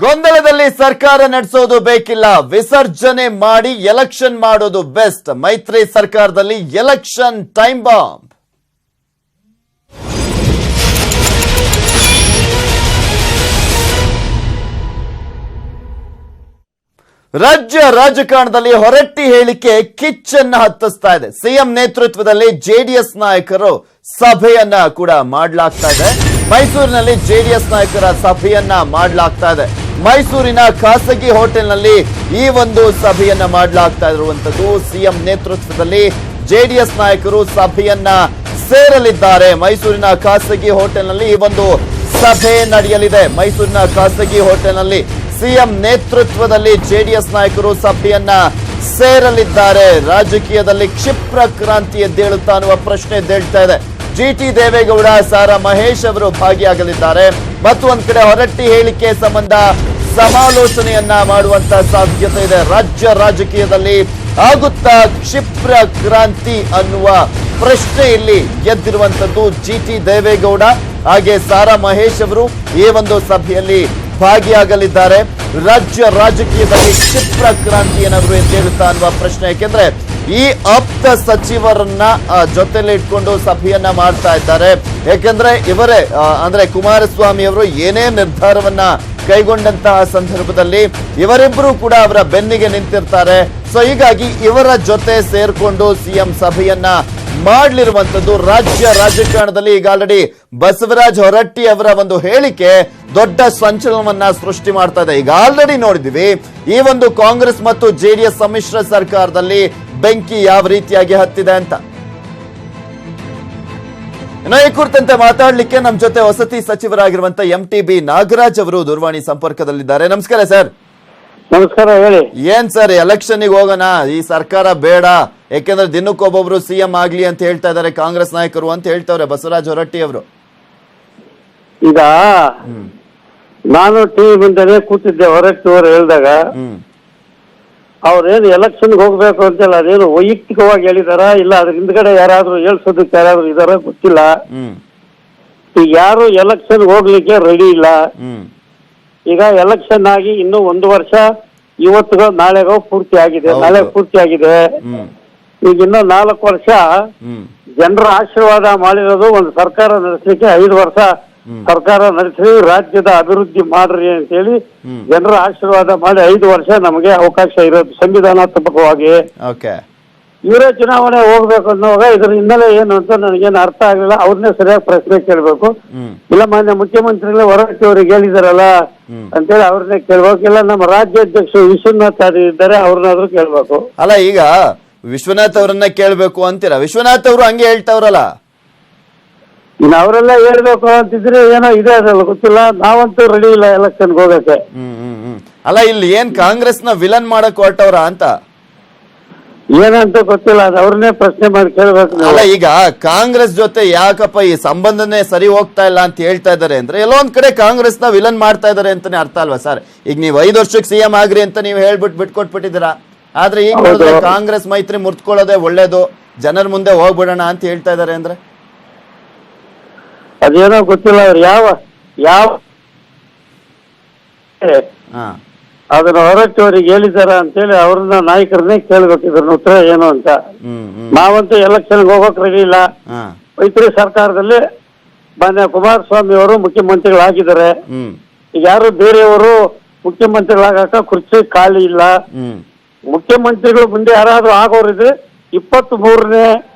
ಗೊಂದಲದಲ್ಲಿ ಸರ್ಕಾರ ನಡೆಸೋದು ಬೇಕಿಲ್ಲ, ವಿಸರ್ಜನೆ ಮಾಡಿ ಎಲೆಕ್ಷನ್ ಮಾಡೋದು ಬೆಸ್ಟ್. ಮೈತ್ರಿ ಸರ್ಕಾರದಲ್ಲಿ ಎಲೆಕ್ಷನ್ ಟೈಮ್ ಬಾಂಬ್. ರಾಜ್ಯ ರಾಜಕಾರಣದಲ್ಲಿ ಹೊರಟ್ಟಿ ಹೇಳಿಕೆ ಕಿಚ್ಚನ್ನ ಹತ್ತಿಸ್ತಾ ಇದೆ. ಸಿಎಂ ನೇತೃತ್ವದಲ್ಲಿ ಜೆಡಿಎಸ್ ನಾಯಕರು ಸಭೆಯನ್ನ ಕೂಡ ಮಾಡಲಾಗ್ತಾ ಇದೆ. ಮೈಸೂರಿನಲ್ಲಿ ಜೆಡಿಎಸ್ ನಾಯಕರ ಸಭೆಯನ್ನ ಮಾಡಲಾಗ್ತಾ ಇದೆ. ಮೈಸೂರಿನ ಖಾಸಗಿ ಹೋಟೆಲ್ನಲ್ಲಿ ಈ ಒಂದು ಸಭೆಯನ್ನ ಮಾಡಲಾಗ್ತಾ ಇರುವಂತದ್ದು. ಸಿಎಂ ನೇತೃತ್ವದಲ್ಲಿ ಜೆಡಿಎಸ್ ನಾಯಕರು ಸಭೆಯನ್ನ ಸೇರಲಿದ್ದಾರೆ. ಮೈಸೂರಿನ ಖಾಸಗಿ ಹೋಟೆಲ್ನಲ್ಲಿ ಈ ಒಂದು ಸಭೆ ನಡೆಯಲಿದೆ. ಮೈಸೂರಿನ ಖಾಸಗಿ ಹೋಟೆಲ್ನಲ್ಲಿ ಸಿಎಂ ನೇತೃತ್ವದಲ್ಲಿ ಜೆಡಿಎಸ್ ನಾಯಕರು ಸಭೆಯನ್ನ ಸೇರಲಿದ್ದಾರೆ. ರಾಜಕೀಯದಲ್ಲಿ ಕ್ಷಿಪ್ರ ಕ್ರಾಂತಿ ಎದ್ದೇಳುತ್ತಾ ಅನ್ನುವ ಪ್ರಶ್ನೆ ಎದ್ದೇಳ್ತಾ ಇದೆ. ಜಿಟಿ ದೇವೇಗೌಡ, ಸಾರಾ ಮಹೇಶ್ ಅವರು ಭಾಗಿಯಾಗಲಿದ್ದಾರೆ. ಮತ್ತು ಒಂದ್ ಕಡೆ ಹೊರಟ್ಟಿ ಹೇಳಿಕೆ ಸಂಬಂಧ ಸಮಾಲೋಚನೆಯನ್ನ ಮಾಡುವಂತ ಸಾಧ್ಯತೆ ಇದೆ. ರಾಜ್ಯ ರಾಜಕೀಯದಲ್ಲಿ ಆಗುತ್ತಾ ಕ್ಷಿಪ್ರ ಕ್ರಾಂತಿ ಅನ್ನುವ ಪ್ರಶ್ನೆ ಇಲ್ಲಿ ಎದ್ದಿರುವಂತದ್ದು. ಜಿಟಿ ದೇವೇಗೌಡ ಹಾಗೆ ಸಾರಾ ಮಹೇಶ್ ಅವರು ಈ ಒಂದು ಸಭೆಯಲ್ಲಿ ಭಾಗಿಯಾಗಲಿದ್ದಾರೆ. ರಾಜ್ಯ ರಾಜಕೀಯದಲ್ಲಿ ಕ್ಷಿಪ್ರ ಕ್ರಾಂತಿ ಏನಾದ್ರು ಎದ್ದೇಳುತ್ತಾ ಅನ್ನುವ ಪ್ರಶ್ನೆ. ಯಾಕೆಂದ್ರೆ ಈ ಆಪ್ತ ಸಚಿವರನ್ನ ಜೊತೆಲಿ ಇಟ್ಕೊಂಡು ಸಭೆಯನ್ನ ಮಾಡ್ತಾ ಇದ್ದಾರೆ. ಯಾಕೆಂದ್ರೆ ಇವರೇ ಅಂದ್ರೆ ಕುಮಾರಸ್ವಾಮಿ ಅವರು ಏನೇ ನಿರ್ಧಾರವನ್ನ ಕೈಗೊಂಡಂತಹ ಸಂದರ್ಭದಲ್ಲಿ ಇವರಿಬ್ಬರು ಕೂಡ ಅವರ ಬೆನ್ನಿಗೆ ನಿಂತಿರ್ತಾರೆ. ಸೊ ಹೀಗಾಗಿ ಇವರ ಜೊತೆ ಸೇರ್ಕೊಂಡು ಸಿಎಂ ಸಭೆಯನ್ನ ಮಾಡಲಿರುವಂತದ್ದು. ರಾಜ್ಯ ರಾಜಕಾರಣದಲ್ಲಿ ಈಗ ಆಲ್ರೆಡಿ ಬಸವರಾಜ ಹೊರಟ್ಟಿ ಅವರ ಒಂದು ಹೇಳಿಕೆ ದೊಡ್ಡ ಸಂಚಲನವನ್ನ ಸೃಷ್ಟಿ ಮಾಡ್ತಾ ಇದೆ. ಈಗ ಆಲ್ರೆಡಿ ನೋಡಿದ್ವಿ ಈ ಒಂದು ಕಾಂಗ್ರೆಸ್ ಮತ್ತು ಜೆಡಿಎಸ್ ಸಮ್ಮಿಶ್ರ ಸರ್ಕಾರದಲ್ಲಿ ಬೆಂಕಿ ಯಾವ ರೀತಿಯಾಗಿ ಹತ್ತಿದೆ ಅಂತ. ಇನ್ನು ಈ ಕುರಿತಂತೆ ಮಾತಾಡ್ಲಿಕ್ಕೆ ನಮ್ಮ ಜೊತೆ ವಸತಿ ಸಚಿವರಾಗಿರುವಂತ MTB ನಾಗರಾಜ್ ಅವರು ದೂರವಾಣಿ ಸಂಪರ್ಕದಲ್ಲಿದ್ದಾರೆ. ನಮಸ್ಕಾರ ಸರ್. ನಮಸ್ಕಾರ, ಹೇಳಿ. ಏನ್ ಸರ್, ಎಲೆಕ್ಷನ್ಗೆ ಹೋಗೋಣ, ಈ ಸರ್ಕಾರ ಬೇಡ, ಯಾಕೆಂದ್ರೆ ದಿನಕ್ಕೊಬ್ಬೊಬ್ರು ಸಿಎಂ ಆಗ್ಲಿ ಅಂತ ಹೇಳ್ತಾ ಇದಾರೆ ಕಾಂಗ್ರೆಸ್ ನಾಯಕರು ಅಂತ ಹೇಳ್ತಾವ್ರೆ ಬಸವರಾಜ ಹೊರಟ್ಟಿ ಅವರು. ಈಗ ನಾನು ಟಿವಿ ಮುಂದೆನೆ ಕೂತಿದ್ದೆ, ಹೊರಟ್ಟಿ ಅವರು ಹೇಳಿದಾಗ ಅವ್ರೇನು ಎಲೆಕ್ಷನ್ಗೆ ಹೋಗ್ಬೇಕು ಅಂತೆಲ್ಲ ಅದೇನು ವೈಯಕ್ತಿಕವಾಗಿ ಹೇಳಿದಾರ ಇಲ್ಲ ಅದ್ರ ಹಿಂದ್ಗಡೆ ಯಾರಾದ್ರೂ ಹೇಳ್ಸೋದಕ್ಕೆ ಯಾರಾದ್ರೂ ಇದಾರ ಗೊತ್ತಿಲ್ಲ. ಈಗ ಯಾರು ಎಲೆಕ್ಷನ್ಗೆ ಹೋಗ್ಲಿಕ್ಕೆ ರೆಡಿ ಇಲ್ಲ. ಈಗ ಎಲೆಕ್ಷನ್ ಆಗಿ ಇನ್ನು 1 ವರ್ಷ ಇವತ್ತಿಗೋ ನಾಳೆಗೋ ಪೂರ್ತಿ ಆಗಿದೆ, ನಾಳೆ ಪೂರ್ತಿ ಆಗಿದೆ. ಈಗ ಇನ್ನು 4 ವರ್ಷ ಜನರ ಆಶೀರ್ವಾದ ಮಾಡಿರೋದು ಒಂದು ಸರ್ಕಾರ ನಡೆಸಲಿಕ್ಕೆ 5 ವರ್ಷ ಸರ್ಕಾರ ನಡೆಸಿ ರಾಜ್ಯದ ಅಭಿವೃದ್ಧಿ ಮಾಡ್ರಿ ಅಂತೇಳಿ ಜನರ ಆಶೀರ್ವಾದ ಮಾಡಿ 5 ವರ್ಷ ನಮಗೆ ಅವಕಾಶ ಇರೋದು ಸಂವಿಧಾನಾತ್ಮಕವಾಗಿ. ಇವರೇ ಚುನಾವಣೆ ಹೋಗ್ಬೇಕು ಅನ್ನೋವಾಗ ಇದ್ರ ಹಿನ್ನೆಲೆ ಏನು ಅಂತ ನನಗೇನು ಅರ್ಥ ಆಗಲಿಲ್ಲ. ಅವ್ರನ್ನೇ ಸರಿಯಾಗಿ ಪ್ರಶ್ನೆ ಕೇಳ್ಬೇಕು. ಇಲ್ಲ ಮಾನ್ಯ ಮುಖ್ಯಮಂತ್ರಿಗಳೇ ಹೊರಟ್ಟಿ ಅವ್ರಿಗೆ ಹೇಳಿದಾರಲ್ಲ ಅಂತೇಳಿ ಅವ್ರನ್ನೇ ಕೇಳ್ಬೇಕು. ಇಲ್ಲ ನಮ್ಮ ರಾಜ್ಯಾಧ್ಯಕ್ಷರು ವಿಶ್ವನಾಥ್ ಇದ್ದಾರೆ, ಅವ್ರನ್ನಾದ್ರೂ ಕೇಳ್ಬೇಕು. ಅಲ್ಲ, ಈಗ ವಿಶ್ವನಾಥ್ ಅವರನ್ನ ಕೇಳ್ಬೇಕು ಅಂತೀರಾ? ವಿಶ್ವನಾಥ್ ಅವರು ಹಂಗೆ ಹೇಳ್ತಾವ್ರಲ್ಲ. ಇನ್ನು ಅವರೆಲ್ಲ ಹೇಳ್ಬೇಕು ಅಂತಿದ್ರೆ ಏನೋ ಇದೆ ಅದಲ್ಲ ಗೊತ್ತಿಲ್ಲ. ನಾವಂತೂ ರೆಡಿ ಇಲ್ಲ ಎಲೆಕ್ಷನ್ಗೆ ಹೋಗಕ್ಕೆ. ಅಲ್ಲ, ಇಲ್ಲಿ ಏನ್ ಕಾಂಗ್ರೆಸ್ ನ ವಿಲನ್ ಮಾಡಕ್ ಹೊರಟವ್ರ ಅಂತ ಏನಂತ ಗೊತ್ತಿಲ್ಲ, ಅದು ಅವ್ರನ್ನೇ ಪ್ರಶ್ನೆ ಮಾಡಿ ಕೇಳ್ಬೇಕು. ಅಲ್ಲ, ಈಗ ಕಾಂಗ್ರೆಸ್ ಜೊತೆ ಯಾಕಪ್ಪ ಈ ಸಂಬಂಧನೇ ಸರಿ ಹೋಗ್ತಾ ಇಲ್ಲ ಅಂತ ಹೇಳ್ತಾ ಇದಾರೆ ಅಂದ್ರೆ ಎಲ್ಲೋ ಒಂದ್ ಕಡೆ ಕಾಂಗ್ರೆಸ್ ನ ವಿಲನ್ ಮಾಡ್ತಾ ಇದಾರೆ ಅಂತಾನೆ ಅರ್ಥ ಅಲ್ವಾ ಸರ್? ಈಗ ನೀವು 5 ವರ್ಷಕ್ಕೆ ಸಿಎಂ ಆಗ್ರಿ ಅಂತ ನೀವು ಹೇಳ್ಬಿಟ್ಟು ಬಿಟ್ಕೊಟ್ಬಿಟ್ಟಿದ್ದೀರಾ. ಆದ್ರೆ ಈಗ ನೋಡಿದ್ರೆ ಕಾಂಗ್ರೆಸ್ ಮೈತ್ರಿ ಮುರ್ತ್ಕೊಳ್ಳೋದೇ ಒಳ್ಳೇದು, ಜನರ ಮುಂದೆ ಹೋಗ್ಬಿಡೋಣ ಅಂತ ಹೇಳ್ತಾ ಇದಾರೆ ಅಂದ್ರೆ ಅದೇನೋ ಗೊತ್ತಿಲ್ಲ. ಅವ್ರು ಯಾವ ಅದನ್ನ ಹೊರಟ್ಟಿ ಅವ್ರಿಗೆ ಹೇಳಿದಾರ ಅಂತೇಳಿ ಅವ್ರನ್ನ ನಾಯಕರನ್ನೇ ಕೇಳ್ಬೇಕು ಇದ್ರ ಉತ್ತರ ಏನು ಅಂತ. ನಾವಂತೂ ಎಲೆಕ್ಷನ್ಗೆ ಹೋಗಕ್ ರೆಡಿ ಇಲ್ಲ. ಮೈತ್ರಿ ಸರ್ಕಾರದಲ್ಲಿ ಮಾನ್ಯ ಕುಮಾರಸ್ವಾಮಿ ಅವರು ಮುಖ್ಯಮಂತ್ರಿಗಳಾಗಿದ್ದಾರೆ. ಈಗ ಯಾರು ಬೇರೆಯವರು ಮುಖ್ಯಮಂತ್ರಿಗಳಾಗಕ ಕುರ್ಚಿ ಖಾಲಿ ಇಲ್ಲ. ಮುಖ್ಯಮಂತ್ರಿಗಳು ಮುಂದೆ ಯಾರಾದ್ರೂ ಆಗೋರಿದ್ರೆ 23ನೇ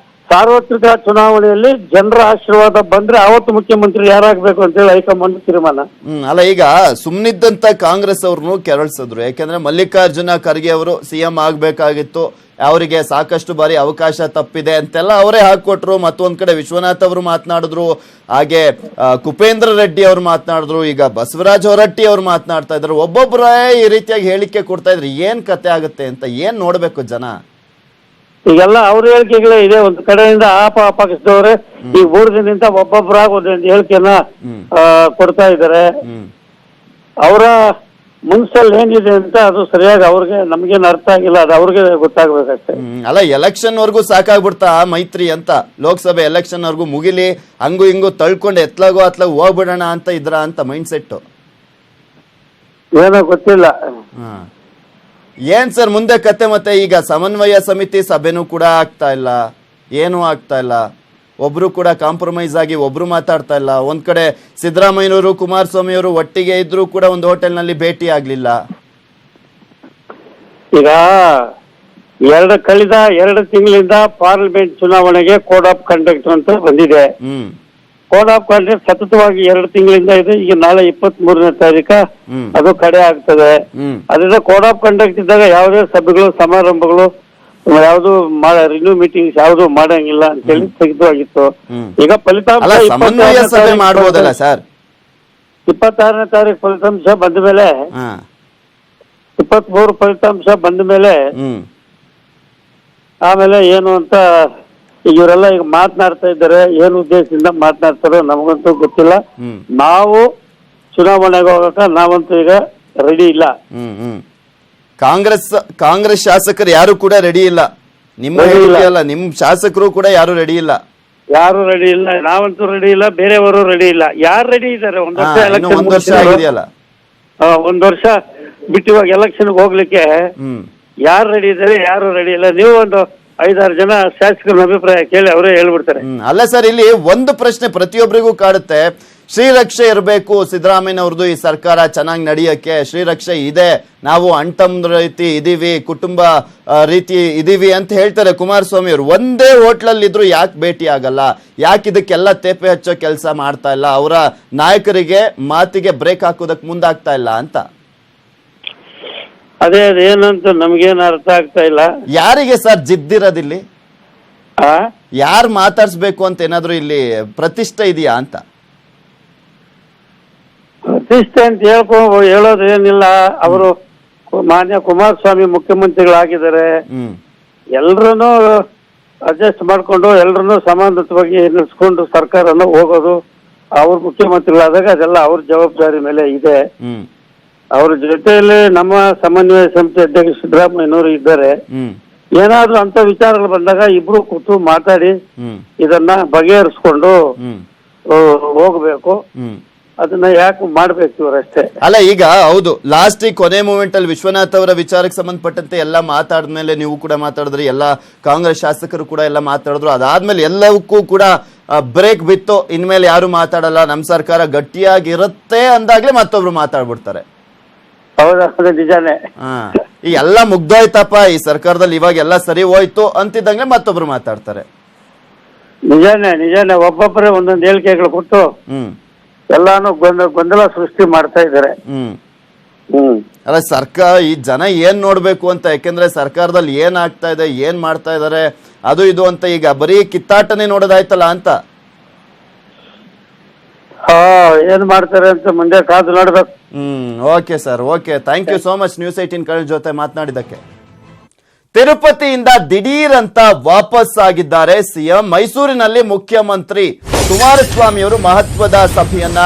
ಸಾರ್ವತ್ರಿಕ ಚುನಾವಣೆಯಲ್ಲಿ ಜನರ ಆಶೀರ್ವಾದ ಬಂದ್ರೆ ಅವತ್ತು ಮುಖ್ಯಮಂತ್ರಿ ಯಾರಾಗಬೇಕು ಅಂತೇಳಿ ಹೈಕಮಾಂಡ್ ತೀರ್ಮಾನ. ಅಲ್ಲ, ಈಗ ಸುಮ್ನಿದ್ದಂತ ಕಾಂಗ್ರೆಸ್ ಅವ್ರನ್ನು ಕೆರಳಿಸಿದ್ರು. ಯಾಕೆಂದ್ರೆ ಮಲ್ಲಿಕಾರ್ಜುನ ಖರ್ಗೆ ಅವರು ಸಿಎಂ ಆಗ್ಬೇಕಾಗಿತ್ತು, ಅವರಿಗೆ ಸಾಕಷ್ಟು ಬಾರಿ ಅವಕಾಶ ತಪ್ಪಿದೆ ಅಂತೆಲ್ಲ ಅವರೇ ಹಾಕೊಟ್ರು. ಮತ್ತೊಂದ್ ಕಡೆ ವಿಶ್ವನಾಥ್ ಅವರು ಮಾತನಾಡಿದ್ರು, ಹಾಗೆ ಕುಪೇಂದ್ರ ರೆಡ್ಡಿ ಅವರು ಮಾತನಾಡಿದ್ರು, ಈಗ ಬಸವರಾಜ ಹೊರಟ್ಟಿ ಅವರು ಮಾತನಾಡ್ತಾ ಇದ್ರು. ಒಬ್ಬೊಬ್ಬರೇ ಈ ರೀತಿಯಾಗಿ ಹೇಳಿಕೆ ಕೊಡ್ತಾ ಇದ್ರು. ಏನ್ ಕತೆ ಆಗುತ್ತೆ ಅಂತ ಏನ್ ನೋಡ್ಬೇಕು ಜನ? ಈಗೆಲ್ಲ ಅವ್ರ ಹೇಳಿಕೆಗಳೇ ಇದೆ. ಒಂದು ಕಡೆಯಿಂದ ಆ ಪಕ್ಷದವ್ರೆ ಈಗ 3 ದಿನದಿಂದ ಒಬ್ಬೊಬ್ಬರಾಗ ಒಂದೊಂದು ಹೇಳಿಕೆಯನ್ನ ಕೊಡ್ತಾ ಇದ್ದಾರೆ. ಅವರ ಮನಸ್ಸಲ್ಲಿ ಏನಿದೆ ಅಂತ ಅದು ಸರಿಯಾಗಿ ಅವ್ರಿಗೆ ನಮ್ಗೇನು ಅರ್ಥ ಆಗಿಲ್ಲ, ಅದು ಅವ್ರಿಗೆ ಗೊತ್ತಾಗ್ಬೇಕಷ್ಟೇ. ಅಲ್ಲ, ಎಲೆಕ್ಷನ್ ವರ್ಗೂ ಸಾಕಾಗ್ಬಿಡ್ತಾ ಮೈತ್ರಿ ಅಂತ, ಲೋಕಸಭೆ ಎಲೆಕ್ಷನ್ ವರ್ಗೂ ಮುಗಿಲಿ, ಹಂಗು ಹಿಂಗು ತಳ್ಕೊಂಡು ಎತ್ಲಾಗೋ ಹೋಗ್ಬಿಡೋಣ ಅಂತ ಇದ್ರ ಅಂತ ಮೈಂಡ್ ಸೆಟ್. ಏನೋ ಗೊತ್ತಿಲ್ಲ. ಹಾ. ಏನ್ ಸರ್ ಮುಂದೆ ಕತೆ? ಮತ್ತೆ ಈಗ ಸಮನ್ವಯ ಸಮಿತಿ ಸಭೆನೂ ಕೂಡ ಆಗ್ತಾ ಇಲ್ಲ, ಏನೂ ಆಗ್ತಾ ಇಲ್ಲ, ಒಬ್ರು ಕೂಡ ಕಾಂಪ್ರಮೈಸ್ ಆಗಿ ಒಬ್ರು ಮಾತಾಡ್ತಾ ಇಲ್ಲ. ಒಂದ್ ಕಡೆ ಸಿದ್ದರಾಮಯ್ಯನವರು ಕುಮಾರಸ್ವಾಮಿ ಅವರು ಒಟ್ಟಿಗೆ ಇದ್ರೂ ಕೂಡ ಒಂದು ಹೋಟೆಲ್ನಲ್ಲಿ ಭೇಟಿ ಆಗ್ಲಿಲ್ಲ. ಈಗ ಕಳೆದ 2 ತಿಂಗಳಿಂದ ಪಾರ್ಲಿಮೆಂಟ್ ಚುನಾವಣೆಗೆ ಕೋಡ್ ಆಫ್ ಕಂಡಕ್ಟ್ ಅಂತ ಬಂದಿದೆ. ಕೋಡ್ ಆಫ್ ಕಂಡಕ್ಟ್ ಸತತವಾಗಿ 2 ತಿಂಗಳಿಂದ ಇದೆ. ಈಗ ನಾಳೆ 23ನೇ ತಾರೀಕ ಅದು ಕಡೆ ಆಗ್ತದೆ. ಅದರಿಂದ ಕೋಡ್ ಆಫ್ ಕಂಡಕ್ಟ್ ಇದ್ದಾಗ ಯಾವುದೇ ಸಭೆಗಳು ಸಮಾರಂಭಗಳು ಯಾವುದು ರಿನ್ಯೂ ಮೀಟಿಂಗ್ಸ್ ಯಾವುದು ಮಾಡಂಗಿಲ್ಲ ಅಂತ ಹೇಳಿ ಸ್ಥಗಿತವಾಗಿತ್ತು. ಈಗ ಫಲಿತಾಂಶ 26ನೇ ತಾರೀಕು ಫಲಿತಾಂಶ ಬಂದ ಮೇಲೆ 23 ಫಲಿತಾಂಶ ಬಂದ ಮೇಲೆ ಆಮೇಲೆ ಏನು ಅಂತ ಇವರೆಲ್ಲ ಈಗ ಮಾತನಾಡ್ತಾ ಇದ್ದಾರೆ. ಏನು ಉದ್ದೇಶದಿಂದ ಮಾತನಾಡ್ತಾರೋ ನಮಗಂತೂ ಗೊತ್ತಿಲ್ಲ. ನಾವು ಚುನಾವಣೆಗೆ ಹೋಗಕ ನಾವಂತೂ ಈಗ ರೆಡಿ ಇಲ್ಲ. ಕಾಂಗ್ರೆಸ್ ಶಾಸಕರು ಯಾರು ಕೂಡ ರೆಡಿ ಇಲ್ಲ. ನಿಮ್ಮ ಅಲ್ಲ, ನಿಮ್ ಶಾಸಕರು ಕೂಡ ಯಾರು ರೆಡಿ ಇಲ್ಲ. ಯಾರು ರೆಡಿ ಇಲ್ಲ, ನಾವಂತೂ ರೆಡಿ ಇಲ್ಲ, ಬೇರೆಯವರು ರೆಡಿ ಇಲ್ಲ. ಯಾರು ರೆಡಿ ಇದ್ದಾರೆ? ಒಂದ್ ವರ್ಷ ಆಗಿದೆಯಲ್ಲ, 1 ವರ್ಷ ಬಿಟ್ಟು ಇವಾಗ ಎಲೆಕ್ಷನ್ ಹೋಗ್ಲಿಕ್ಕೆ ಯಾರು ರೆಡಿ ಇದ್ದಾರೆ, ಯಾರು ರೆಡಿ ಇಲ್ಲ? ನೀವು ಒಂದು 5-6 ಜನ ಶಾಸಕರ ಅಭಿಪ್ರಾಯ ಕೇಳಿ ಅವರೇ ಹೇಳ್ಬಿಡ್ತಾರೆ. ಅಲ್ಲ ಸರ್, ಇಲ್ಲಿ ಒಂದು ಪ್ರಶ್ನೆ ಪ್ರತಿಯೊಬ್ಬರಿಗೂ ಕಾಡುತ್ತೆ. ಶ್ರೀರಕ್ಷೆ ಇರಬೇಕು ಸಿದ್ದರಾಮಯ್ಯನವ್ರದ್ದು, ಈ ಸರ್ಕಾರ ಚೆನ್ನಾಗಿ ನಡೆಯಕ್ಕೆ ಶ್ರೀರಕ್ಷೆ ಇದೆ, ನಾವು ಅಣ್ತಮ್ಮರ ರೀತಿ ಇದೀವಿ, ಕುಟುಂಬ ರೀತಿ ಇದೀವಿ ಅಂತ ಹೇಳ್ತಾರೆ ಕುಮಾರಸ್ವಾಮಿ ಅವರು. ಒಂದೇ ಹೋಟ್ಲಲ್ಲಿ ಇದ್ರು ಯಾಕೆ ಭೇಟಿ ಆಗಲ್ಲ? ಯಾಕೆ ಇದಕ್ಕೆಲ್ಲ ತೇಪೆ ಹಚ್ಚೋ ಕೆಲಸ ಮಾಡ್ತಾ ಇಲ್ಲ? ಅವರ ನಾಯಕರಿಗೆ ಮಾತಿಗೆ ಬ್ರೇಕ್ ಹಾಕೋದಕ್ಕೆ ಮುಂದಾಗ್ತಾ ಇಲ್ಲ ಅಂತ. ಅದೇನಂತ ನಮ್ಗೇನು ಅರ್ಥ ಆಗ್ತಾ ಇಲ್ಲ. ಯಾರಿಗೆ ಸರ್ ಜಿದ್ದಿರೋದಿಲ್ಲಿ? ಯಾರು ಮಾತಾಡ್ಸ್ಬೇಕು ಅಂತ ಏನಾದ್ರು ಇಲ್ಲಿ ಪ್ರತಿಷ್ಠೆ ಇದೆಯಾ ಅಂತ? ಪ್ರತಿಷ್ಠೆ ಅಂತ ಹೇಳೋದು ಏನಿಲ್ಲ. ಅವರು ಮಾನ್ಯ ಕುಮಾರಸ್ವಾಮಿ ಮುಖ್ಯಮಂತ್ರಿಗಳಾಗಿದ್ದಾರೆ. ಎಲ್ರನ್ನೂ ಅಡ್ಜಸ್ಟ್ ಮಾಡ್ಕೊಂಡು ಎಲ್ರನ್ನೂ ಸಮಾನತವಾಗಿ ನಡೆಸ್ಕೊಂಡು ಸರ್ಕಾರನ ಹೋಗೋದು. ಅವ್ರ ಮುಖ್ಯಮಂತ್ರಿಗಳಾದಾಗ ಅದೆಲ್ಲ ಅವ್ರ ಜವಾಬ್ದಾರಿ ಮೇಲೆ ಇದೆ. ಅವ್ರ ಜೊತೆಯಲ್ಲಿ ನಮ್ಮ ಸಮನ್ವಯ ಸಮಿತಿ ಅಧ್ಯಕ್ಷ ಸಿದ್ದರಾಮಯ್ಯನವರು ಇದ್ದಾರೆ. ಏನಾದ್ರೂ ಅಂತ ವಿಚಾರಗಳು ಬಂದಾಗ ಇಬ್ರು ಕೂತು ಮಾತಾಡಿ ಇದನ್ನ ಬಗೆಹರಿಸ್ಕೊಂಡು ಹೋಗ್ಬೇಕು. ಅದನ್ನ ಯಾಕೆ ಮಾಡ್ಬೇಕು ಇವರಷ್ಟೇ? ಅಲ್ಲ, ಈಗ ಹೌದು, ಲಾಸ್ಟ್ ಕೊನೆ ಮೂಮೆಂಟ್ ಅಲ್ಲಿ ವಿಶ್ವನಾಥ್ ಅವರ ವಿಚಾರಕ್ಕೆ ಸಂಬಂಧಪಟ್ಟಂತೆ ಎಲ್ಲ ಮಾತಾಡಿದ್ಮೇಲೆ ನೀವು ಕೂಡ ಮಾತಾಡಿದ್ರಿ, ಎಲ್ಲ ಕಾಂಗ್ರೆಸ್ ಶಾಸಕರು ಕೂಡ ಎಲ್ಲ ಮಾತಾಡಿದ್ರು. ಅದಾದ್ಮೇಲೆ ಎಲ್ಲವಕ್ಕೂ ಕೂಡ ಬ್ರೇಕ್ ಬಿತ್ತು. ಇನ್ಮೇಲೆ ಯಾರು ಮಾತಾಡಲ್ಲ, ನಮ್ ಸರ್ಕಾರ ಗಟ್ಟಿಯಾಗಿರುತ್ತೆ ಅಂದಾಗ್ಲೇ ಮತ್ತೊಬ್ರು ಮಾತಾಡ್ಬಿಡ್ತಾರೆ. ಹೌದಾ? ನಿಜಾನೇ. ಈ ಎಲ್ಲ ಮುಗ್ದೋಯ್ತಪ್ಪ ಈ ಸರ್ಕಾರದಲ್ಲಿ, ಇವಾಗ ಎಲ್ಲ ಸರಿ ಹೋಯ್ತು ಅಂತಿದ್ದಂಗೆ ಮತ್ತೊಬ್ರು ಮಾತಾಡ್ತಾರೆ. ನಿಜಾನೇ ಒಬ್ಬೊಬ್ಬರೇ ಒಂದೊಂದು ಹೇಳಿಕೆಗಳು ಕೊಟ್ಟು ಎಲ್ಲಾನು ಗೊಂದಲ ಸೃಷ್ಟಿ ಮಾಡ್ತಾ ಇದ್ದಾರೆ. ಅಲ್ಲ, ಸರ್ಕಾರ ಈ ಜನ ಏನ್ ನೋಡ್ಬೇಕು ಅಂತ, ಯಾಕೆಂದ್ರೆ ಸರ್ಕಾರದಲ್ಲಿ ಏನ್ ಆಗ್ತಾ ಇದೆ, ಏನ್ ಮಾಡ್ತಾ ಇದಾರೆ, ಅದು ಇದು ಅಂತ ಈಗ ಬರೀ ಕಿತ್ತಾಟನೆ ನೋಡೋದಾಯ್ತಲ್ಲ ಅಂತ. ಏನ್ ಮಾಡ್ತಾರೆ ಅಂತ ಮುಂದೆ ಕಾದು ನೋಡ್ಬೇಕು. Okay sir, okay, thank you so much news 18 Kannada ಜೊತೆ ಮಾತನಾಡಿದಕ್ಕೆ. ತಿರುಪತಿಯಿಂದ ದಿಢೀರ್ ಅಂತ ವಾಪಸ್ ಆಗಿದ್ದಾರೆ ಸಿಎಂ. ಮೈಸೂರಿನಲ್ಲಿ ಮುಖ್ಯಮಂತ್ರಿ ಕುಮಾರಸ್ವಾಮಿ ಅವರು ಮಹತ್ವದ ಸಭೆಯನ್ನ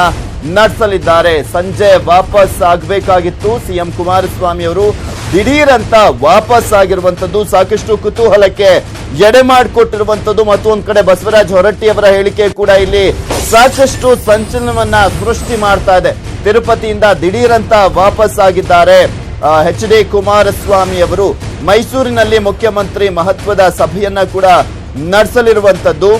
ನಡೆಸಲಿದ್ದಾರೆ. ಸಂಜೆ ವಾಪಸ್ ಆಗಬೇಕಾಗಿತ್ತು ಸಿಎಂ ಕುಮಾರಸ್ವಾಮಿ ಅವರು. ದಿಢೀರ್ ಅಂತ ವಾಪಸ್ ಆಗಿರುವಂತದ್ದು ಸಾಕಷ್ಟು ಕುತೂಹಲಕ್ಕೆ ಎಡೆ ಮಾಡಿಕೊಟ್ಟಿರುವಂತದ್ದು. ಮತ್ತು ಒಂದ್ ಕಡೆ ಬಸವರಾಜ ಹೊರಟ್ಟಿ ಅವರ ಹೇಳಿಕೆ ಕೂಡ ಇಲ್ಲಿ ಸಾಕಷ್ಟು ಸಂಚಲನವನ್ನ ಸೃಷ್ಟಿ ಮಾಡ್ತಾ ಇದೆ. ತಿರುಪತಿಯಿಂದ ದಿಢೀರ್ ಅಂತ ವಾಪಸ್ ಆಗಿದ್ದಾರೆ ಎಚ್ ಡಿ ಕುಮಾರಸ್ವಾಮಿ ಅವರು. ಮೈಸೂರಿನಲ್ಲಿ ಮುಖ್ಯಮಂತ್ರಿ ಮಹತ್ವದ ಸಭೆಯನ್ನ ಕೂಡ ನಡೆಸಲಿರುವಂತದ್ದು.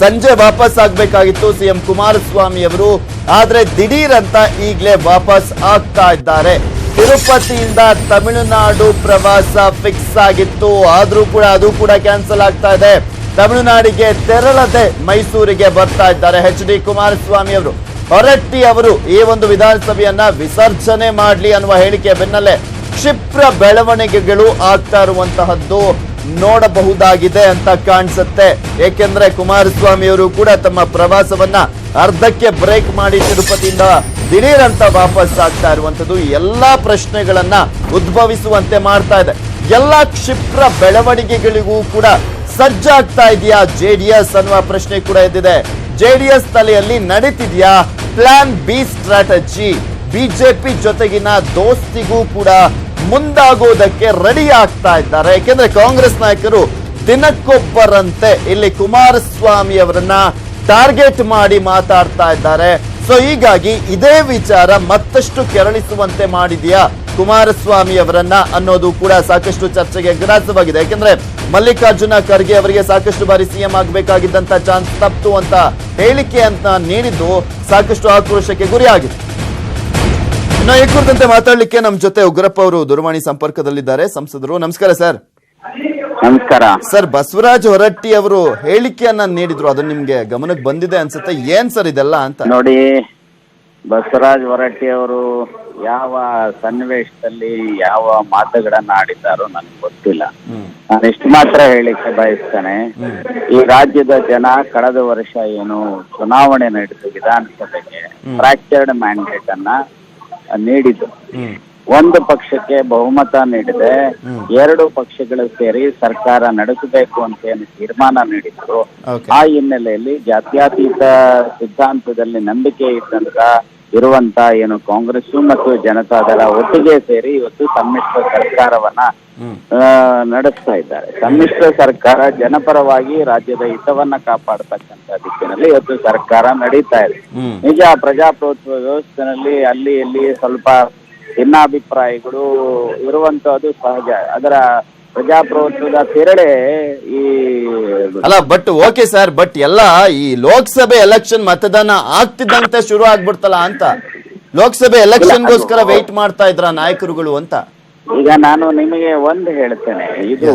ಸಂಜೆ ವಾಪಸ್ ಆಗ್ಬೇಕಾಗಿತ್ತು ಸಿಎಂ ಕುಮಾರಸ್ವಾಮಿ ಅವರು, ಆದ್ರೆ ದಿಢೀರ್ ಅಂತ ಈಗಲೇ ವಾಪಸ್ ಆಗ್ತಾ ಇದ್ದಾರೆ. ತಿರುಪತಿಯಿಂದ ತಮಿಳುನಾಡು ಪ್ರವಾಸ ಫಿಕ್ಸ್ ಆಗಿತ್ತು, ಆದ್ರೂ ಕೂಡ ಅದು ಕೂಡ ಕ್ಯಾನ್ಸಲ್ ಆಗ್ತಾ ಇದೆ. ತಮಿಳುನಾಡಿಗೆ ತೆರಳದೆ ಮೈಸೂರಿಗೆ ಬರ್ತಾ ಇದ್ದಾರೆ ಎಚ್ ಡಿ ಕುಮಾರಸ್ವಾಮಿ ಅವರು. ಹೊರಟ್ಟಿ ಅವರು ಈ ಒಂದು ವಿಧಾನಸಭೆಯನ್ನ ವಿಸರ್ಜನೆ ಮಾಡ್ಲಿ ಅನ್ನುವ ಹೇಳಿಕೆ ಬೆನ್ನಲ್ಲೇ ಕ್ಷಿಪ್ರ ಬೆಳವಣಿಗೆಗಳು ಆಗ್ತಾ ಇರುವಂತಹದ್ದು ನೋಡಬಹುದಾಗಿದೆ ಅಂತ ಕಾಣಿಸುತ್ತೆ. ಏಕೆಂದ್ರೆ ಕುಮಾರಸ್ವಾಮಿ ಅವರು ಕೂಡ ತಮ್ಮ ಪ್ರವಾಸವನ್ನ ಅರ್ಧಕ್ಕೆ ಬ್ರೇಕ್ ಮಾಡಿ ತಿರುಪತಿಯಿಂದ ದಿಢೀರ್ ಅಂತ ವಾಪಸ್ ಆಗ್ತಾ ಇರುವಂತದ್ದು ಎಲ್ಲಾ ಪ್ರಶ್ನೆಗಳನ್ನ ಉದ್ಭವಿಸುವಂತೆ ಮಾಡ್ತಾ ಇದೆ. ಎಲ್ಲಾ ಕ್ಷಿಪ್ರ ಬೆಳವಣಿಗೆಗಳಿಗೂ ಕೂಡ ಸಜ್ಜಾಗ್ತಾ ಇದೆಯಾ ಜೆಡಿಎಸ್ ಅನ್ನುವ ಪ್ರಶ್ನೆ ಕೂಡ ಎದ್ದಿದೆ. ಜೆಡಿಎಸ್ ತಲೆಯಲ್ಲಿ ನಡೀತಿದ್ಯಾ ಪ್ಲಾನ್ ಬಿ ಸ್ಟ್ರಾಟಜಿ? ಬಿಜೆಪಿ ಜೊತೆಗಿನ ದೋಸ್ತಿಗೂ ಕೂಡ ಮುಂದಾಗೋದಕ್ಕೆ ರೆಡಿ ಆಗ್ತಾ ಇದ್ದಾರೆ. ಯಾಕೆಂದ್ರೆ ಕಾಂಗ್ರೆಸ್ ನಾಯಕರು ದಿನಕ್ಕೊಬ್ಬರಂತೆ ಇಲ್ಲಿ ಕುಮಾರಸ್ವಾಮಿ ಅವರನ್ನ ಟಾರ್ಗೆಟ್ ಮಾಡಿ ಮಾತಾಡ್ತಾ ಇದ್ದಾರೆ. ಸೊ ಹೀಗಾಗಿ ಇದೇ ವಿಚಾರ ಮತ್ತಷ್ಟು ಕೆರಳಿಸುವಂತೆ ಮಾಡಿದೆಯಾ ಕುಮಾರಸ್ವಾಮಿ ಅವರನ್ನ ಅನ್ನೋದು ಕೂಡ ಸಾಕಷ್ಟು ಚರ್ಚೆಗೆ ಗ್ರಾಸವಾಗಿದೆ. ಯಾಕೆಂದ್ರೆ ಮಲ್ಲಿಕಾರ್ಜುನ ಖರ್ಗೆ ಅವರಿಗೆ ಸಾಕಷ್ಟು ಬಾರಿ ಸಿಎಂ ಆಗಬೇಕಾಗಿದ್ದಂತ ಚಾನ್ಸ್ ತಪ್ಪಿತು ಅಂತ ಹೇಳಿಕೆ ಅಂತ ನೀಡಿದ್ದು ಸಾಕಷ್ಟು ಆಕ್ರೋಶಕ್ಕೆ ಗುರಿಯಾಗಿದೆ. ಇನ್ನು ಈ ಕುರಿತಂತೆ ಮಾತಾಡ್ಲಿಕ್ಕೆ ನಮ್ಮ ಜೊತೆ ಉಗ್ರಪ್ಪ ಅವರು ದೂರವಾಣಿ ಸಂಪರ್ಕದಲ್ಲಿದ್ದಾರೆ. ಸಂಸದರು, ನಮಸ್ಕಾರ ಸರ್. ನಮಸ್ಕಾರ ಸರ್, ಬಸವರಾಜ ಹೊರಟ್ಟಿ ಅವರು ಹೇಳಿಕೆಯನ್ನ ನೀಡಿದ್ರು, ಅದು ನಿಮ್ಗೆ ಗಮನಕ್ಕೆ ಬಂದಿದೆ ಅನ್ಸುತ್ತೆ. ಏನ್ ಸರ್ ಇದೆಲ್ಲ ಅಂತ? ನೋಡಿ, ಬಸವರಾಜ ಹೊರಟ್ಟಿ ಅವರು ಯಾವ ಸನ್ನಿವೇಶದಲ್ಲಿ ಯಾವ ಮಾತುಗಳನ್ನ ಆಡಿದ್ದಾರೋ ನನಗೆ ಗೊತ್ತಿಲ್ಲ. ನಾನು ಇಷ್ಟು ಮಾತ್ರ ಹೇಳಿಕೆ ಬಯಸ್ತೇನೆ. ಈ ರಾಜ್ಯದ ಜನ ಕಳೆದ ವರ್ಷ ಏನು ಚುನಾವಣೆ ನಡೆದು ವಿಧಾನಸಭೆಗೆ ಫ್ರಾಕ್ಚರ್ಡ್ ಮ್ಯಾಂಡೇಟ್ ಅನ್ನ ನೀಡಿದ್ರು. ಒಂದು ಪಕ್ಷಕ್ಕೆ ಬಹುಮತ ನೀಡಿದೆ, ಎರಡು ಪಕ್ಷಗಳು ಸೇರಿ ಸರ್ಕಾರ ನಡೆಸಬೇಕು ಅಂತ ಏನು ತೀರ್ಮಾನ ನೀಡಿದ್ರು. ಆ ಹಿನ್ನೆಲೆಯಲ್ಲಿ ಜಾತ್ಯತೀತ ಸಿದ್ಧಾಂತದಲ್ಲಿ ನಂಬಿಕೆ ಇರುವಂತ ಏನು ಕಾಂಗ್ರೆಸ್ ಮತ್ತು ಜನತಾದಳ ಒಟ್ಟಿಗೆ ಸೇರಿ ಇವತ್ತು ಸಮ್ಮಿಶ್ರ ಸರ್ಕಾರವನ್ನ ನಡೆಸ್ತಾ ಇದ್ದಾರೆ. ಸಮ್ಮಿಶ್ರ ಸರ್ಕಾರ ಜನಪರವಾಗಿ ರಾಜ್ಯದ ಹಿತವನ್ನ ಕಾಪಾಡತಕ್ಕಂತ ದಿಕ್ಕಿನಲ್ಲಿ ಇವತ್ತು ಸರ್ಕಾರ ನಡೀತಾ ಇದೆ. ನಿಜ, ಪ್ರಜಾಪ್ರಭುತ್ವ ವ್ಯವಸ್ಥೆನಲ್ಲಿ ಅಲ್ಲಿ ಇಲ್ಲಿ ಸ್ವಲ್ಪ ಭಿನ್ನಾಭಿಪ್ರಾಯಗಳು ಇರುವಂತಹದ್ದು ಸಹಜ. ಅದರ ಪ್ರಜಾಪ್ರಭುತ್ವದ ತೆರಳೆ ಈ ಅಲ್ಲ. ಬಟ್ ಓಕೆ ಸರ್, ಬಟ್ ಎಲ್ಲ ಈ ಲೋಕಸಭೆ ಎಲೆಕ್ಷನ್ ಮತದಾನ ಆಗ್ತಿದ್ದಂತೆ ಶುರು ಆಗ್ಬಿಡ್ತಲ್ಲ ಅಂತ, ಲೋಕಸಭೆ ಎಲೆಕ್ಷನ್ಗೋಸ್ಕರ ವೆಯ್ಟ್ ಮಾಡ್ತಾ ಇದ್ರ ನಾಯಕರುಗಳು ಅಂತ. ಈಗ ನಾನು ನಿಮಗೆ ಒಂದು ಹೇಳ್ತೇನೆ, ಇದು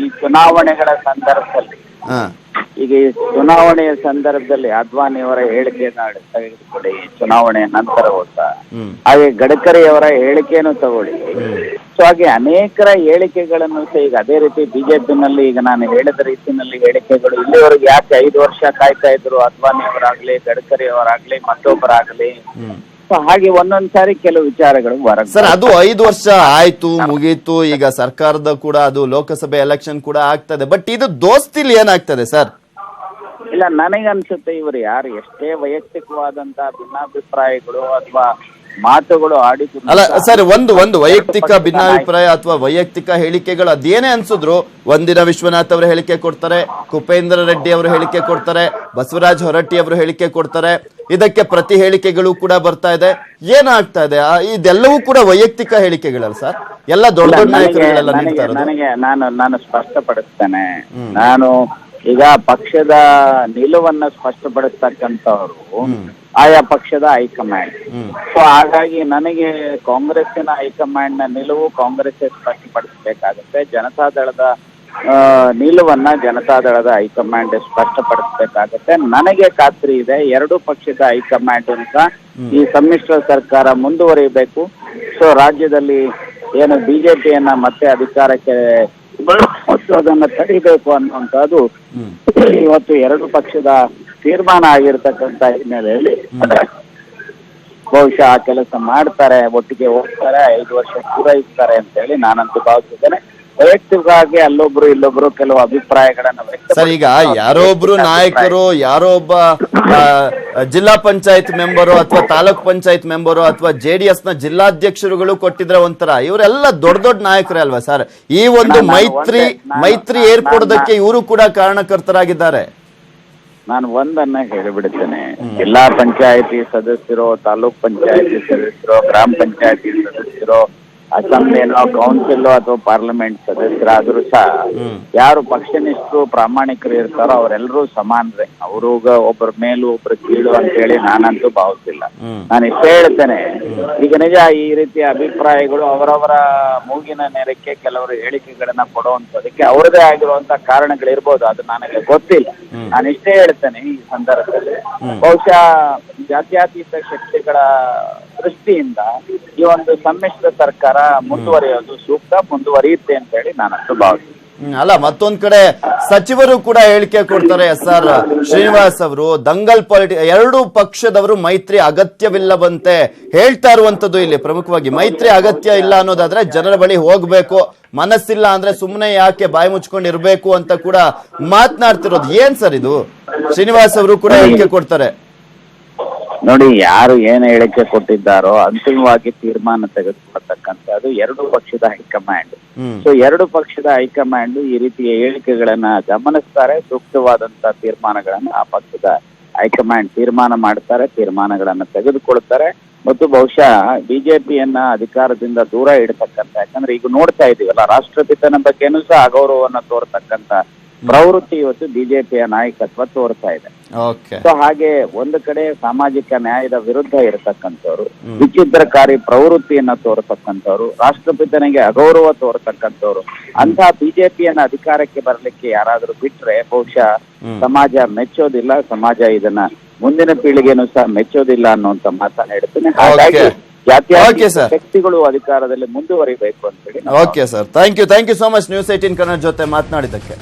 ಈ ಚುನಾವಣೆಗಳ ಸಂದರ್ಭದಲ್ಲಿ ಈಗ ಈ ಚುನಾವಣೆಯ ಸಂದರ್ಭದಲ್ಲಿ ಅದ್ವಾನಿಯವರ ಹೇಳಿಕೆಯನ್ನು ತೆಗೆದುಕೊಳ್ಳಿ, ಚುನಾವಣೆಯ ನಂತರ ಹೋಗ್ತಾ ಹಾಗೆ ಗಡ್ಕರಿಯವರ ಹೇಳಿಕೆಯನ್ನು ತಗೊಳ್ಳಿ. ಸೊ ಹಾಗೆ ಅನೇಕರ ಹೇಳಿಕೆಗಳನ್ನು ಸಹ ಈಗ ಅದೇ ರೀತಿ ಬಿಜೆಪಿನಲ್ಲಿ ಈಗ ನಾನು ಹೇಳಿದ ರೀತಿಯಲ್ಲಿ ಹೇಳಿಕೆಗಳು ಇಲ್ಲಿವರೆಗೆ ಯಾಕೆ 5 ವರ್ಷ ಕಾಯ್ತಾ ಇದ್ರು ಅದ್ವಾನಿಯವರಾಗ್ಲಿ ಗಡ್ಕರಿಯವರಾಗ್ಲಿ ಮತ್ತೊಬ್ಬರಾಗ್ಲಿ. ಹಾಗೆ ಒಂದೊಂದ್ಸಾರಿ ಕೆಲವು ವಿಚಾರಗಳು ಸರ್, ಅದು 5 ವರ್ಷ ಆಯ್ತು, ಮುಗೀತು. ಈಗ ಸರ್ಕಾರದ ಕೂಡ ಅದು ಲೋಕಸಭೆ ಎಲೆಕ್ಷನ್ ಕೂಡ ಆಗ್ತದೆ. ಬಟ್ ಇದು ದೋಸ್ತಿಲಿ ಏನಾಗ್ತದೆ ಸರ್? ಇಲ್ಲ, ನನಗನ್ಸುತ್ತೆ ಇವರು ಯಾರು ಎಷ್ಟೇ ವೈಯಕ್ತಿಕವಾದಂತ ಭಿನ್ನಾಭಿಪ್ರಾಯಗಳು ಅಥವಾ ಮಾತುಗಳು ಆಡಿದ್ರು ಅಲ್ಲ ಸರ್, ಒಂದು ವೈಯಕ್ತಿಕ ಭಿನ್ನಾಭಿಪ್ರಾಯ ಅಥವಾ ವೈಯಕ್ತಿಕ ಹೇಳಿಕೆಗಳು ಅದೇನೇ ಅನ್ಸಿದ್ರು, ಒಂದಿನ ವಿಶ್ವನಾಥ್ ಅವರು ಹೇಳಿಕೆ ಕೊಡ್ತಾರೆ, ಕುಪೇಂದ್ರ ರೆಡ್ಡಿ ಅವರು ಹೇಳಿಕೆ ಕೊಡ್ತಾರೆ, ಬಸವರಾಜ ಹೊರಟ್ಟಿ ಅವರು ಹೇಳಿಕೆ ಕೊಡ್ತಾರೆ. ಇದಕ್ಕೆ ಪ್ರತಿ ಹೇಳಿಕೆಗಳು ಕೂಡ ಬರ್ತಾ ಇದೆ. ಏನಾಗ್ತಾ ಇದೆ? ಇದೆಲ್ಲವೂ ಕೂಡ ವೈಯಕ್ತಿಕ ಹೇಳಿಕೆಗಳಲ್ಲ ಸರ್, ಎಲ್ಲ ದೊಡ್ಡ ದೊಡ್ಡ ನಾಯಕರುಗಳೆಲ್ಲ ನೀಡ್ತಾ ಇರೋದು. ನಾನು ಸ್ಪಷ್ಟಪಡಿಸ್ತೇನೆ. ನಾನು ಈಗ ಪಕ್ಷದ ನಿಲುವನ್ನ ಸ್ಪಷ್ಟಪಡಿಸ್ತಕ್ಕಂಥವ್ರು ಆಯಾ ಪಕ್ಷದ ಹೈಕಮಾಂಡ್. ಸೊ ಹಾಗಾಗಿ ನನಗೆ ಕಾಂಗ್ರೆಸ್ಸಿನ ಹೈಕಮಾಂಡ್ ನ ನಿಲುವು ಕಾಂಗ್ರೆಸ್ ಸ್ಪಷ್ಟಪಡಿಸಬೇಕಾಗುತ್ತೆ. ಜನತಾದಳದ ನಿಲುವನ್ನ ಜನತಾದಳದ ಹೈಕಮಾಂಡ್ ಸ್ಪಷ್ಟಪಡಿಸಬೇಕಾಗುತ್ತೆ. ನನಗೆ ಖಾತ್ರಿ ಇದೆ, ಎರಡು ಪಕ್ಷದ ಹೈಕಮಾಂಡ್ ಸಹ ಈ ಸಮ್ಮಿಶ್ರ ಸರ್ಕಾರ ಮುಂದುವರಿಯಬೇಕು. ಸೊ ರಾಜ್ಯದಲ್ಲಿ ಏನು ಬಿಜೆಪಿಯನ್ನ ಮತ್ತೆ ಅಧಿಕಾರಕ್ಕೆ ಮತ್ತು ಅದನ್ನ ತಡಿಬೇಕು ಅನ್ನುವಂಥದ್ದು ಇವತ್ತು ಎರಡು ಪಕ್ಷದ ತೀರ್ಮಾನ ಆಗಿರ್ತಕ್ಕಂಥ ಹಿನ್ನೆಲೆಯಲ್ಲಿ ಬಹುಶಃ ಆ ಕೆಲಸ ಮಾಡ್ತಾರೆ, ಒಟ್ಟಿಗೆ ಹೋಗ್ತಾರೆ, 5 ವರ್ಷ ಪೂರೈಸ್ತಾರೆ ಅಂತ ಹೇಳಿ ನಾನಂತೂ ಭಾವಿಸಿದ್ದೇನೆ. ವೈಯಕ್ತಿಕವಾಗಿ ಅಲ್ಲೊಬ್ರು ಇಲ್ಲೊಬ್ರು ಕೆಲವು ಅಭಿಪ್ರಾಯಗಳನ್ನ ಸರ್, ಈಗ ಯಾರೋ ಒಬ್ರು ನಾಯಕರು, ಯಾರೋ ಒಬ್ಬ ಜಿಲ್ಲಾ ಪಂಚಾಯತ್ ಮೆಂಬರು ಅಥವಾ ತಾಲೂಕ್ ಪಂಚಾಯತ್ ಮೆಂಬರು ಅಥವಾ JDS ನ ಜಿಲ್ಲಾಧ್ಯಕ್ಷರುಗಳು ಕೊಟ್ಟಿದ್ರೆ ಒಂಥರ, ಇವರೆಲ್ಲ ದೊಡ್ಡ ದೊಡ್ಡ ನಾಯಕರೇ ಅಲ್ವಾ ಸರ್? ಈ ಒಂದು ಮೈತ್ರಿ ಏರ್ಪಡೋದಕ್ಕೆ ಇವರು ಕೂಡ ಕಾರಣಕರ್ತರಾಗಿದ್ದಾರೆ. ನಾನು ಒಂದನ್ನ ಹೇಳಿಬಿಡ್ತೇನೆ, ಜಿಲ್ಲಾ ಪಂಚಾಯತಿ ಸದಸ್ಯರು, ತಾಲೂಕ್ ಪಂಚಾಯತಿ ಸದಸ್ಯರು, ಗ್ರಾಮ ಪಂಚಾಯತಿ ಸದಸ್ಯರು, ಅಸೆಂಬ್ಲಿನೋ ಕೌನ್ಸಿಲ್ ಅಥವಾ ಪಾರ್ಲಿಮೆಂಟ್ ಸದಸ್ಯರಾದ್ರೂ ಸಹ ಯಾರು ಪಕ್ಷನಿಷ್ಠರು ಪ್ರಾಮಾಣಿಕರು ಇರ್ತಾರೋ ಅವರೆಲ್ಲರೂ ಸಮಾನರೇ. ಅವ್ರಿಗ ಒಬ್ಬರ ಮೇಲೂ ಒಬ್ರು ಕೀಳು ಅಂತ ಹೇಳಿ ನಾನಂತೂ ಭಾವಿಸಿಲ್ಲ. ನಾನು ಇಷ್ಟೇ ಹೇಳ್ತೇನೆ, ಈಗ ನಿಜ ಈ ರೀತಿಯ ಅಭಿಪ್ರಾಯಗಳು ಅವರವರ ಮೂಗಿನ ನೇರಕ್ಕೆ ಕೆಲವರು ಹೇಳಿಕೆಗಳನ್ನ ಕೊಡುವಂತದಕ್ಕೆ ಅವರದೇ ಆಗಿರುವಂತ ಕಾರಣಗಳಿರ್ಬೋದು, ಅದು ನನಗೆ ಗೊತ್ತಿಲ್ಲ. ನಾನು ಇಷ್ಟೇ ಹೇಳ್ತೇನೆ, ಈ ಸಂದರ್ಭದಲ್ಲಿ ಬಹುಶಃ ಜಾತ್ಯತೀತ ಶಕ್ತಿಗಳ ದೃಷ್ಟಿಯಿಂದ ಈ ಒಂದು ಸಮ್ಮಿಶ್ರ ಸರ್ಕಾರ ಮುಂದುವರಿಯೋದು ಸೂಕ್ತ, ಮುಂದುವರಿಯುತ್ತೆ ಅಂತ ಹೇಳಿ ನಾನಂತೂ ಭಾವಿಸ್ತೀನಿ. ಅಲ್ಲ, ಮತ್ತೊಂದ್ ಕಡೆ ಸಚಿವರು ಕೂಡ ಹೇಳಿಕೆ ಕೊಡ್ತಾರೆ. SR ಶ್ರೀನಿವಾಸ್ ಅವರು ದಂಗಲ್ ಎರಡು ಪಕ್ಷದವರು ಮೈತ್ರಿ ಅಗತ್ಯವಿಲ್ಲವಂತೆ ಹೇಳ್ತಾ ಇರುವಂತದ್ದು. ಇಲ್ಲಿ ಪ್ರಮುಖವಾಗಿ ಮೈತ್ರಿ ಅಗತ್ಯ ಇಲ್ಲ ಅನ್ನೋದಾದ್ರೆ ಜನರ ಬಳಿ ಹೋಗ್ಬೇಕು, ಮನಸ್ಸಿಲ್ಲ ಅಂದ್ರೆ ಸುಮ್ಮನೆ ಯಾಕೆ ಬಾಯಿ ಮುಚ್ಕೊಂಡಿರ್ಬೇಕು ಅಂತ ಕೂಡ ಮಾತನಾಡ್ತಿರೋದು. ಏನ್ ಸರ್ ಇದು? ಶ್ರೀನಿವಾಸ್ ಅವರು ಕೂಡ ಹೇಳಿಕೆ ಕೊಡ್ತಾರೆ. ನೋಡಿ, ಯಾರು ಏನು ಹೇಳಿಕೆ ಕೊಟ್ಟಿದ್ದಾರೋ ಅಂತಿಮವಾಗಿ ತೀರ್ಮಾನ ತೆಗೆದುಕೊಳ್ತಕ್ಕಂಥದ್ದು ಎರಡು ಪಕ್ಷದ ಹೈಕಮಾಂಡ್. ಸೊ ಎರಡು ಪಕ್ಷದ ಹೈಕಮಾಂಡ್ ಈ ರೀತಿಯ ಹೇಳಿಕೆಗಳನ್ನ ಗಮನಿಸ್ತಾರೆ, ಸೂಕ್ತವಾದಂತ ತೀರ್ಮಾನಗಳನ್ನ ಆ ಪಕ್ಷದ ಹೈಕಮಾಂಡ್ ತೀರ್ಮಾನ ಮಾಡ್ತಾರೆ, ತೀರ್ಮಾನಗಳನ್ನ ತೆಗೆದುಕೊಳ್ತಾರೆ ಮತ್ತು ಬಹುಶಃ ಬಿಜೆಪಿಯನ್ನ ಅಧಿಕಾರದಿಂದ ದೂರ ಇಡತಕ್ಕಂತ, ಯಾಕಂದ್ರೆ ಈಗ ನೋಡ್ತಾ ಇದೀವಲ್ಲ, ರಾಷ್ಟ್ರಪಿತನ ಬಗ್ಗೆನೂ ಸಹ ಅಗೌರವವನ್ನ ತೋರ್ತಕ್ಕಂತ ಪ್ರವೃತ್ತಿ ಇವತ್ತು ಬಿಜೆಪಿಯ ನಾಯಕತ್ವ ತೋರ್ತಾ ಇದೆ. ಓಕೆ. ಸೊ ಹಾಗೆ ಒಂದು ಕಡೆ ಸಾಮಾಜಿಕ ನ್ಯಾಯದ ವಿರುದ್ಧ ಇರತಕ್ಕಂಥವ್ರು, ವಿಚಿತ್ರಕಾರಿ ಪ್ರವೃತ್ತಿಯನ್ನ ತೋರತಕ್ಕಂಥವ್ರು, ರಾಷ್ಟ್ರಪಿತನಿಗೆ ಅಗೌರವ ತೋರತಕ್ಕಂಥವ್ರು, ಅಂತ ಬಿಜೆಪಿಯನ್ನ ಅಧಿಕಾರಕ್ಕೆ ಬರ್ಲಿಕ್ಕೆ ಯಾರಾದ್ರೂ ಬಿಟ್ರೆ ಬಹುಶಃ ಸಮಾಜ ಮೆಚ್ಚೋದಿಲ್ಲ, ಸಮಾಜ ಇದನ್ನ ಮುಂದಿನ ಪೀಳಿಗೆನೂ ಸಹ ಮೆಚ್ಚೋದಿಲ್ಲ ಅನ್ನುವಂತ ಮಾತನ್ನ ಹೇಳ್ತೀನಿ. ಹಾಗಾಗಿ ಜಾತ್ಯತೀತ ಶಕ್ತಿಗಳು ಅಧಿಕಾರದಲ್ಲಿ ಮುಂದುವರಿಬೇಕು ಅಂತ ಹೇಳಿ. Okay sir, thank you so much news 18 Kannada ಜೊತೆ ಮಾತನಾಡಿದ್ದಕ್ಕೆ.